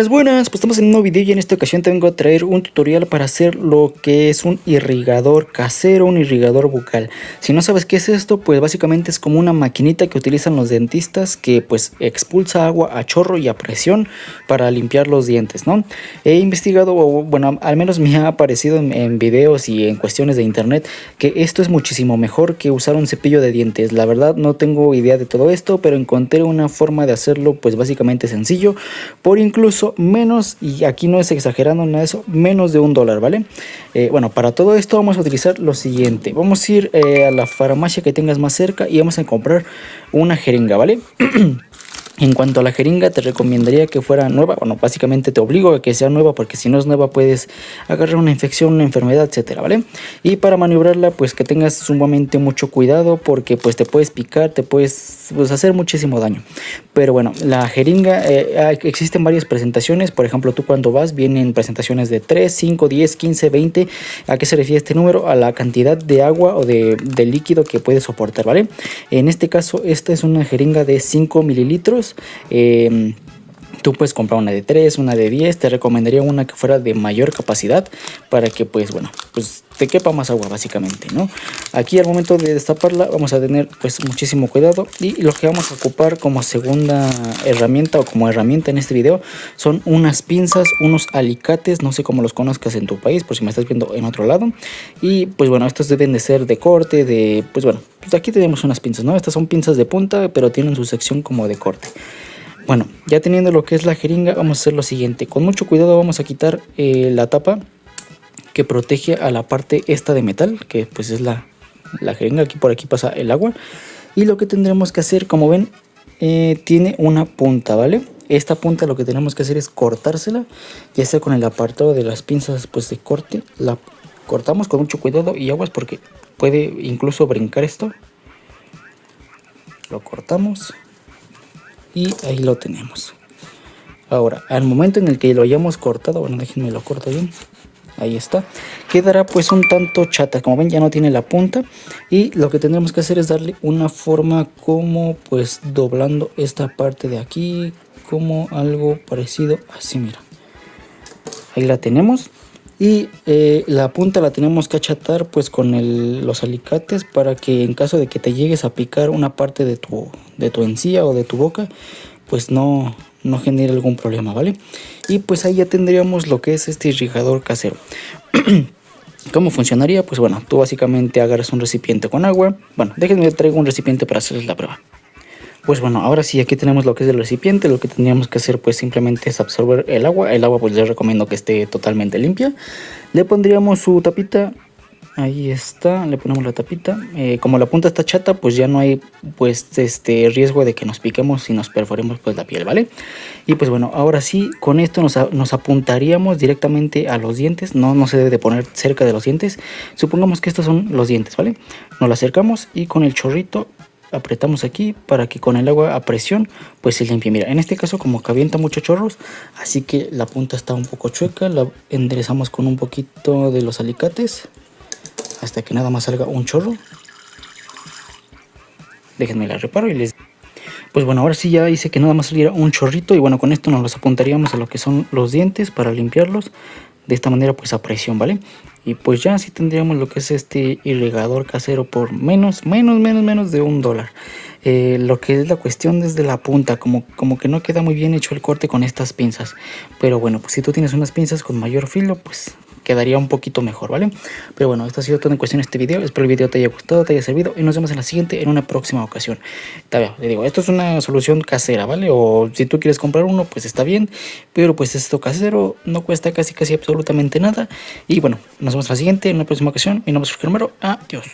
Buenas, pues estamos en un nuevo video y en esta ocasión te vengo a traer un tutorial para hacer lo que es un irrigador casero, un irrigador bucal. Si no sabes qué es esto, pues básicamente es como una maquinita que utilizan los dentistas que pues expulsa agua a chorro y a presión para limpiar los dientes, ¿no? He investigado, o bueno, al menos me ha aparecido en videos y en cuestiones de internet que esto es muchísimo mejor que usar un cepillo de dientes. La verdad no tengo idea de todo esto, pero encontré una forma de hacerlo pues básicamente sencillo, por incluso menos, y aquí no es exagerando nada de eso, menos de $1, ¿vale? Bueno, para todo esto vamos a utilizar lo siguiente. Vamos a ir a la farmacia que tengas más cerca y vamos a comprar una jeringa, ¿vale? En cuanto a la jeringa, te recomendaría que fuera nueva. Bueno, básicamente te obligo a que sea nueva, porque si no es nueva puedes agarrar una infección, una enfermedad, etcétera, ¿vale? Y para maniobrarla, pues que tengas sumamente mucho cuidado, porque pues te puedes picar, te puedes hacer muchísimo daño. Pero bueno, la jeringa, existen varias presentaciones. Por ejemplo, tú cuando vas, vienen presentaciones de 3, 5, 10, 15, 20. ¿A qué se refiere este número? A la cantidad de agua o de líquido que puedes soportar, ¿vale? En este caso, esta es una jeringa de 5 mililitros. Tú puedes comprar una de 3, una de 10. Te recomendaría una que fuera de mayor capacidad para que pues bueno, pues te quepa más agua básicamente, ¿no? Aquí al momento de destaparla vamos a tener pues muchísimo cuidado, y lo que vamos a ocupar como segunda herramienta o como herramienta en este video son unas pinzas, unos alicates, no sé cómo los conozcas en tu país, por si me estás viendo en otro lado. Y pues bueno, estos deben de ser de corte, pues bueno, pues aquí tenemos unas pinzas, ¿no? Estas son pinzas de punta, pero tienen su sección como de corte. Bueno, ya teniendo lo que es la jeringa, vamos a hacer lo siguiente. Con mucho cuidado vamos a quitar la tapa que protege a la parte esta de metal, que pues es la jeringa. Aquí por aquí pasa el agua. Y lo que tendremos que hacer, como ven, tiene una punta, ¿vale? Esta punta lo que tenemos que hacer es cortársela, ya sea con el apartado de las pinzas pues de corte. La cortamos con mucho cuidado y aguas, porque puede incluso brincar esto. Lo cortamos. Y ahí lo tenemos. Ahora, al momento en el que lo hayamos cortado, bueno, déjenme lo corto bien. Ahí está. Quedará pues un tanto chata. Como ven, ya no tiene la punta. Y lo que tendremos que hacer es darle una forma como pues doblando esta parte de aquí, como algo parecido así, mira. Ahí la tenemos. Y la punta la tenemos que achatar pues con los alicates, para que en caso de que te llegues a picar una parte de tu encía o de tu boca, pues no genere algún problema, ¿vale? Y pues ahí ya tendríamos lo que es este irrigador casero. ¿Cómo funcionaría? Pues bueno, tú básicamente agarras un recipiente con agua. Bueno, déjenme traigo un recipiente para hacerles la prueba. Pues bueno, ahora sí, aquí tenemos lo que es el recipiente. Lo que tendríamos que hacer pues simplemente es absorber el agua. El agua pues les recomiendo que esté totalmente limpia. Le pondríamos su tapita. Ahí está, le ponemos la tapita. Como la punta está chata, pues ya no hay pues riesgo de que nos piquemos y nos perforemos pues la piel, ¿vale? Y pues bueno, ahora sí, con esto nos apuntaríamos directamente a los dientes. No se debe de poner cerca de los dientes. Supongamos que estos son los dientes, ¿vale? Nos lo acercamos y con el chorrito apretamos aquí para que con el agua a presión pues se limpie. Mira, en este caso como que avienta muchos chorros, así que la punta está un poco chueca. La enderezamos con un poquito de los alicates hasta que nada más salga un chorro. Déjenme la reparo y les... Pues bueno, ahora sí ya hice que nada más saliera un chorrito, y bueno, con esto nos los apuntaríamos a lo que son los dientes para limpiarlos de esta manera pues a presión, ¿vale? Y pues ya así tendríamos lo que es este irrigador casero por menos de $1. Lo que es la cuestión desde la punta, como que no queda muy bien hecho el corte con estas pinzas. Pero bueno, pues si tú tienes unas pinzas con mayor filo, pues quedaría un poquito mejor, ¿vale? Pero bueno, esto ha sido todo en cuestión de este video. Espero el video te haya gustado, te haya servido, y nos vemos en la siguiente, en una próxima ocasión. Le digo, esto es una solución casera, ¿vale? O si tú quieres comprar uno, pues está bien, pero pues esto casero no cuesta casi absolutamente nada. Y bueno, nos vemos en la siguiente, en una próxima ocasión. Mi nombre es Jorge Romero. Adiós.